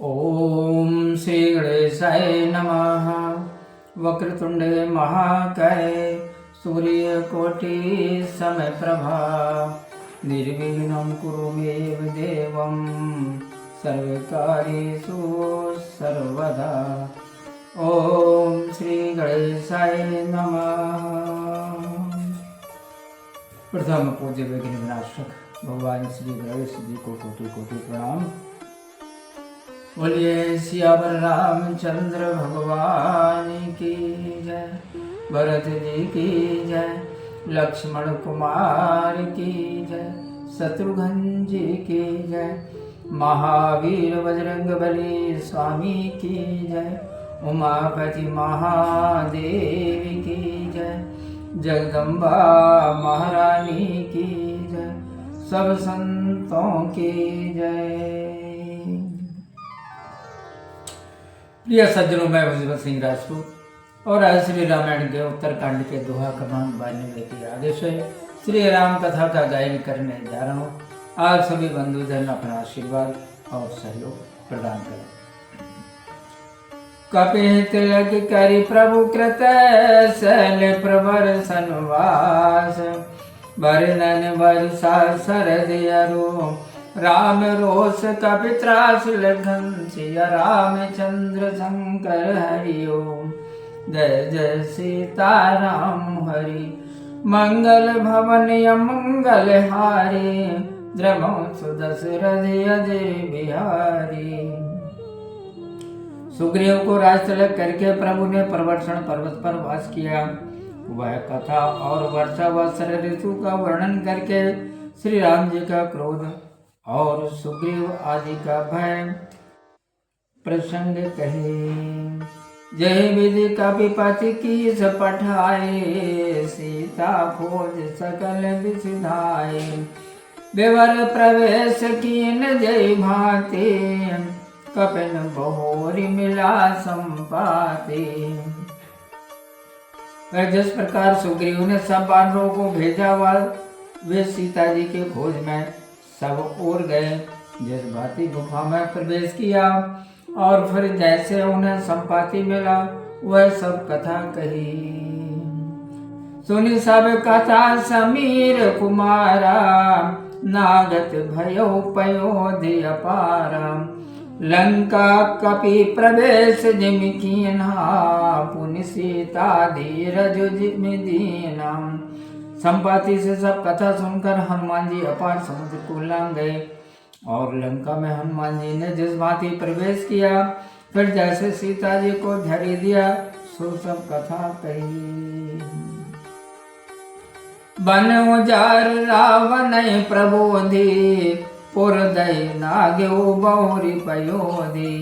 ओम श्री गणेशाय नमः। वक्रतुंडे महाकाय सूर्यकोटि समप्रभा निर्विघ्नं कुरु मे देवं सर्वकार्येषु सर्वदा। ओम श्री गणेशाय नमः। प्रथम पूज्य विघ्न विनाशक भगवान श्री गणेश जी को कोटि कोटि प्रणाम। बोलिए सियावर रामचंद्र भगवान की जय, भरत जी की जय, लक्ष्मण कुमार की जय, शत्रुघ्न जी की जय, महावीर बजरंग बली स्वामी की जय, उमापति महादेव की जय, जगदम्बा महारानी की जय, सब संतों की जय। प्रिय सज्जनों, मैं भगवत सिंह राजपूत और आज श्री रामायण के उत्तरकांड के दोहा क्रमांक 92 के आगे से श्री राम कथा का गायन करने जा रहा हूँ। आप सभी बंधुजन अपना आशीर्वाद और सहयोग प्रदान करें। कपि तिलक करि प्रभु कृत शैल प्रवर सनवास, वर्णन वर्षा शरद अरु राम रोष कपित्रास लखन सिया रामचंद्र शंकर हरि ओम। जय जय सीता राम हरि मंगल भवन अमंगल हारी, द्रमो सुदशरथ अजय बिहारी। सुग्रीव को राज तिलक करके प्रभु ने प्रवर्षण पर्वत पर वास किया। वह कथा और वर्षा व शरद ऋतु का वर्णन करके श्री राम जी का क्रोध और सुग्रीव आदि का भय प्रसंग कहे। जय विधि कपिपति की पठाए, सीता खोज सकल विसुधाए। विवर प्रवेश कीन जय भाते, कपिन बहोरी मिला संपाते। जिस प्रकार सुग्रीव ने सब वानरों को भेजा वे सीता जी के खोज में सब ओर गए। जिस भांति गुफा में प्रवेश किया और फिर जैसे उन्हें संपाति मिला वह सब कथा कही। सुनी सब कथा समीर कुमारा, नागत भयो पयोधि अपारा। लंका कपि प्रवेश जिम कीन्हा, पुनि सीता धीरज जिम दीना। संपाति से सब कथा सुनकर हनुमान जी अपार समुद्र को लांग गए और लंका में हनुमान जी ने जिस भांति प्रवेश किया फिर जैसे सीता जी को धैर्य दिया सो सब कथा कही। बन उजार रावण प्रबोधि, पुरदय नाग्यो बहुरी पयोधि।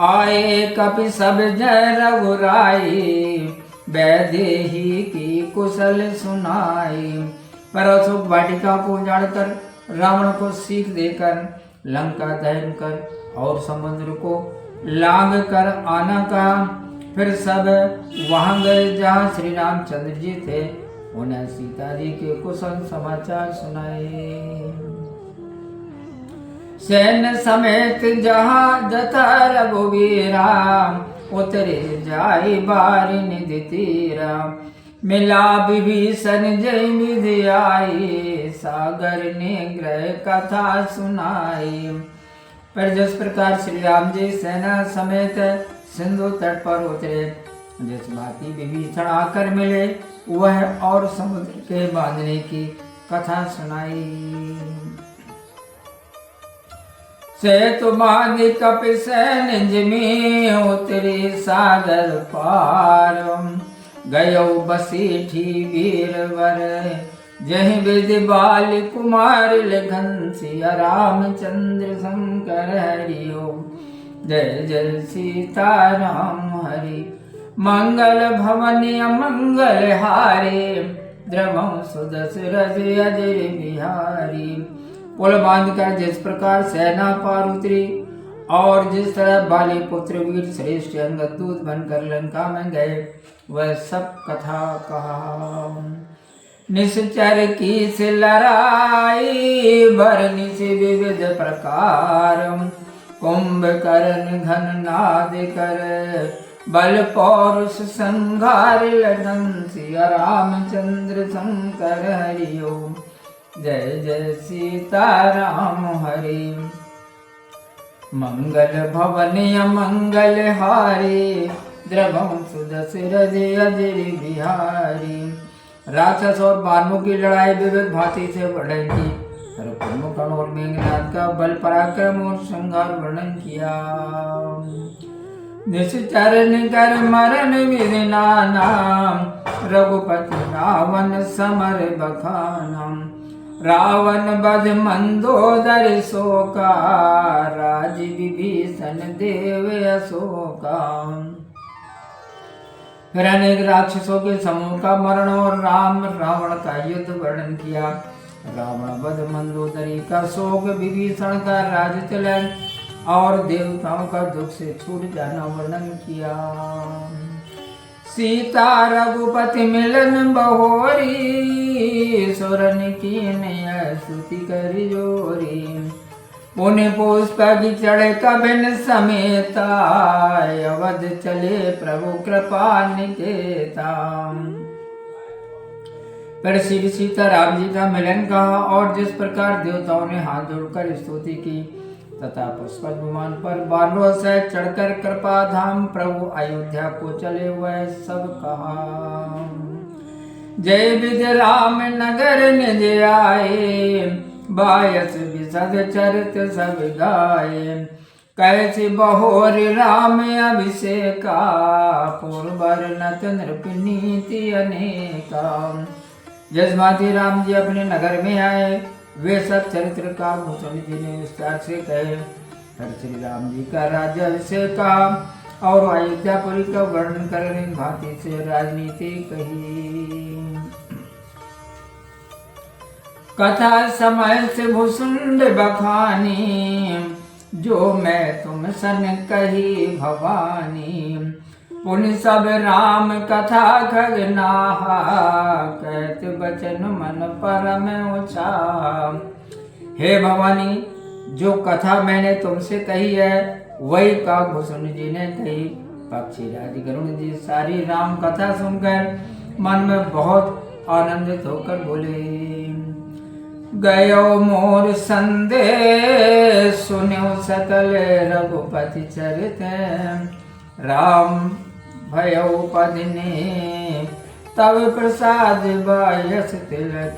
आए कपि सब जय रघुराई, वैदेही की कुशल सुनाई। पर अशोक वाटिका को उजाड़कर रावण को सीख देकर लंका दहन कर और समुद्र को लांग कर आना कहा। फिर सब वहां गए जहां श्री रामचंद्र जी थे। उन्हें सीता जी के कुशल समाचार सुनाए। सैन्य समेत जहां जथा रघुवीरा, उतरे जाई बारी निधि तीरा। मिला विभीषण जय विधि आई, सागर ने ग्रह कथा सुनाई। पर जिस प्रकार श्री राम जी सेना समेत सिंधु तट पर उतरे, जिस भांति विभीषण आकर मिले वह और समुद्र के बांधने की कथा सुनाई। सेतु बांध कपि सैन जिमी, उतरी सागर पार। गयो बसीठी वीरवर, जहि विधि बाल कुमार लखन सिया रामचंद्र शंकर हरि ओम। जय जय सीता राम हरि मंगल भवन अमंगल हारे, द्रमो सुदशरथ अजय बिहारी। पुल बांधकर जिस प्रकार सेना पार उतरी और जिस तरह बाली पुत्र वीर श्रेष्ठ अंगदूत बनकर लंका में गए वह सब कथा कहा। निश्चर की से लड़ाई, भरनी से विविध प्रकार। कुंभकर्ण घन नाद कर, बल पौरुष संघार लखन सिया रामचंद्र शंकर हरि ओम। जय जय सीता राम हरि। मंगल भवन मंगल हारी, द्रवंश दशरथ अजर बिहारी। राक्षस और बानवों की लड़ाई विविध भांति से बढ़ेगी। कुंभकर्ण और मेघनाद का बल पराक्रम और संहार वर्णन किया। निश्चरण कर मरण विधि नाना, रघुपति रावण समर बखाना। रावण बध मंदोदर शोका, राज विभीषण देव अशोका। फिर अनेक राक्षसों के समूह का मरण और राम रावण का युद्ध वर्णन किया। रावण वध मंदोदरी का शोक, विभीषण का राज चलन और देवताओं का दुख से छूट जाना वर्णन किया। सीता रघुपति मिलन बहोरी, सुरन की नया स्तुति कर जोरी। पुण्य पुष्प की चढ़े कबिन समेता, अवध चले प्रभु कृपा निकेता। फिर श्री सीता राम जी का मिलन कहा और जिस प्रकार देवताओं ने हाथ जोड़कर स्तुति की तथा पुष्पक विमान पर बालों से चढ़कर कृपा धाम प्रभु अयोध्या को चले हुए सब कहा। जय विजय राम नगर निज आए, बायस विशद चरित सब गाये। कैसे बहोर राम अभिषेका, पूर्वर नत नृप नीति अनेका। जिस भांति राम जी अपने नगर में आए वे सब चरित्र का भूषण जी ने विस्तार से कहे। फिर श्री राम जी का राज्य अभिषेक कहा और अयोध्यापुरी का वर्णन करने भांति से राजनीति कही। कथा समय से भूसुंड बखानी, जो मैं तुम सन कही भवानी। पुण्य सब राम कथा खगनाहा, कहत बचन मन परम ऊंचा। हे भवानी, जो कथा मैंने तुमसे कही है वही काकभूषण जी ने कही। पक्षी राज गरुण जी सारी राम कथा सुनकर मन में बहुत आनंदित होकर बोले। गयो मोर संदेश सुन्यो सकल रघुपति चरित, राम भयो पदने तब प्रसाद बायस तिलक।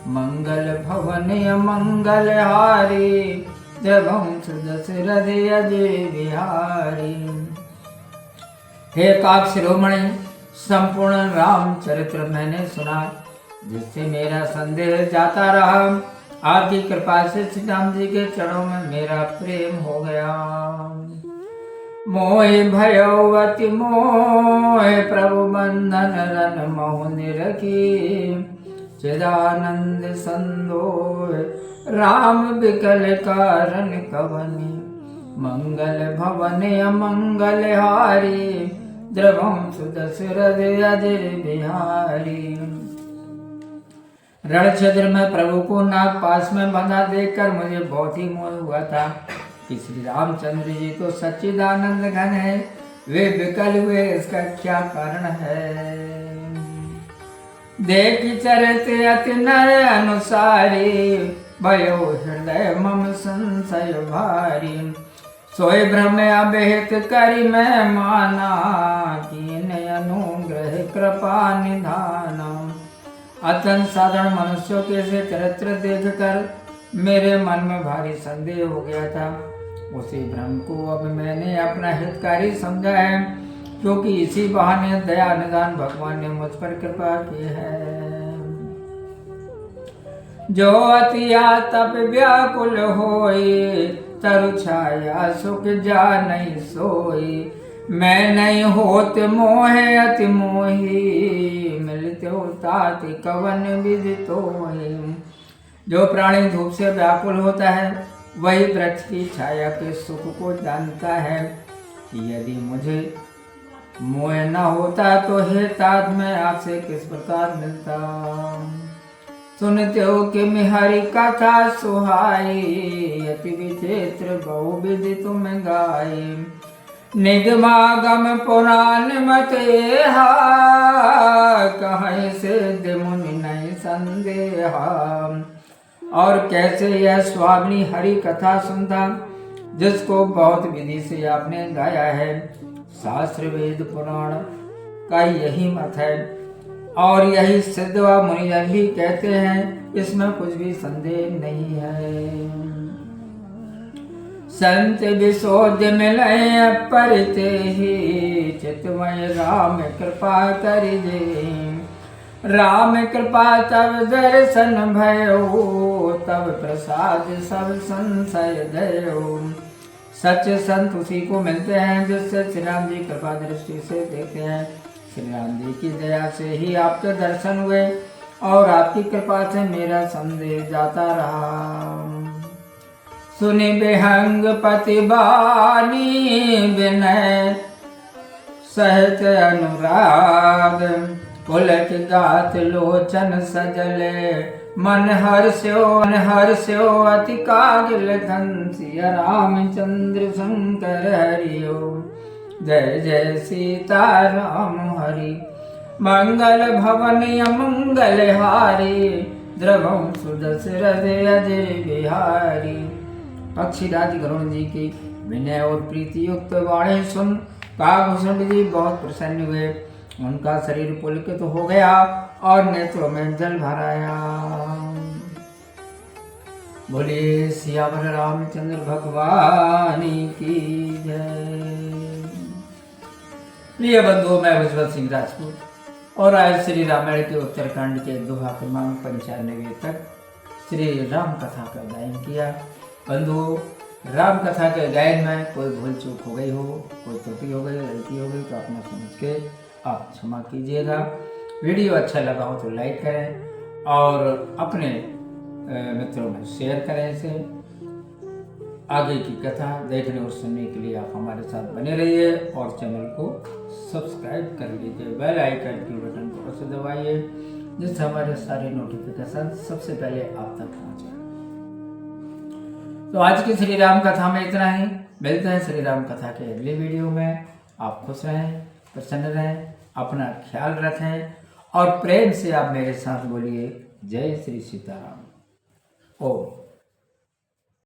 मंगल भवन मंगल हारी, द्रवंश दशरथ अजय बिहारी। हे काक शिरोमणि, संपूर्ण राम चरित्र मैंने सुना, जिससे मेरा संदेह जाता रहा। आपकी कृपा से श्री राम जी के चरणों में मेरा प्रेम हो गया। मोहि भयो अति मोह, प्रभु बंधन रन मोह निरखी। चिदानंद संदोह, राम विकल कारण कवनी। मंगल भवन अमंगल हारी, द्रवंश दशरथ अजर बिहारी। रणक्षेत्र में प्रभु को नागपाश में बंधा देखकर मुझे बहुत ही मोह हुआ था कि श्री रामचंद्र जी तो सच्चिदानंद घन है, वे विकल हुए इसका क्या कारण है। देख चरित अति नय अनुसारी, भयो हृदय मम संशय भारी। सोए भ्रम अभेत करी मैं माना, कीन अनुग्रह कृपा निधाना। अत्यंत साधारण मनुष्यों के से चरित्र देखकर मेरे मन में भारी संदेह हो गया था। उसी भ्रम को अब मैंने अपना हितकारी समझा है, क्योंकि इसी बहाने दया निदान भगवान ने मुझ पर कृपा की है। जो अतिया तप व्याकुल होए, तरु छाया सुख जा नहीं सोई। मैं नहीं होत मोहे अति मोही, मिलते ताति कवन विधि तोहि। जो प्राणी धूप से व्याकुल होता है वही वृक्ष की छाया के सुख को जानता है। यदि मुझे मोह न होता तो हे तात मैं आपसे किस प्रकार मिलता। सुनते हो कि हरि कथा सुहाई, अति विचित्र बहुविधि तुम गाई। निगमागम पुराण मत हा, कहीं सिद्ध मुनि नहीं संदेहा। और कैसे यह स्वामी हरि कथा सुनता, जिसको बहुत विधि से आपने गाया है। शास्त्र वेद पुराण का यही मत है और यही सिद्ध व मुनिजन भी कहते हैं, इसमें कुछ भी संदेह नहीं है। संत विशोध मिले परिते ही, चितमय राम कृपा कर दे। राम कृपा तब दर्शन भयो, तब प्रसाद सब संशय गयो। सच्चे संत उसी को मिलते हैं जिससे श्री राम जी कृपा दृष्टि से देखते हैं। श्री राम जी की दया से ही आपके दर्शन हुए और आपकी कृपा से मेरा संदेह जाता रहा। सुनि विहंग पति बानी, विनय सहित अनुराग। पुलक गात लोचन सजले, मन हर्ष्यो अति कागिल धन। सिया रामचंद्र शंकर हरिओ, जय जय सीता राम हरि। मंगल भवन अमंगल हारी, द्रवम सुदशरथ अजय बिहारी। पक्षीराज गरुण जी की विनय और प्रीति युक्त वाणी सुन काकभूषण जी बहुत प्रसन्न हुए। उनका शरीर पुलकित हो गया और नेत्रों में जल भर आया। बोलिए सियावर रामचंद्र भगवान की जय। प्रिय बंधुओं, मैं भगवत सिंह राजपूत और आज श्री रामायण के उत्तरकांड के दोहा क्रमांक 95 तक श्री राम कथा का गायन किया। बंधुओं, राम कथा के गायन में कोई भूल चूक हो गई हो, कोई त्रुटि हो गई, गलती हो गई तो अपना समझ के आप क्षमा कीजिएगा। वीडियो अच्छा लगा हो तो लाइक करें और अपने मित्रों में शेयर करें। इसे आगे की कथा देखने और सुनने के लिए आप हमारे साथ बने रहिए और चैनल को सब्सक्राइब कर लीजिए। बेल आइकन के बटन को अवश्य दबाइए, जिससे हमारे सारे नोटिफिकेशन सबसे पहले आप तक पहुंचे। तो आज की श्री राम कथा में इतना ही। मिलते हैं श्री राम कथा के अगले वीडियो में। आप खुश रहें, प्रसन्न रहें, अपना ख्याल रखें और प्रेम से आप मेरे साथ बोलिए जय श्री सीताराम। ओम।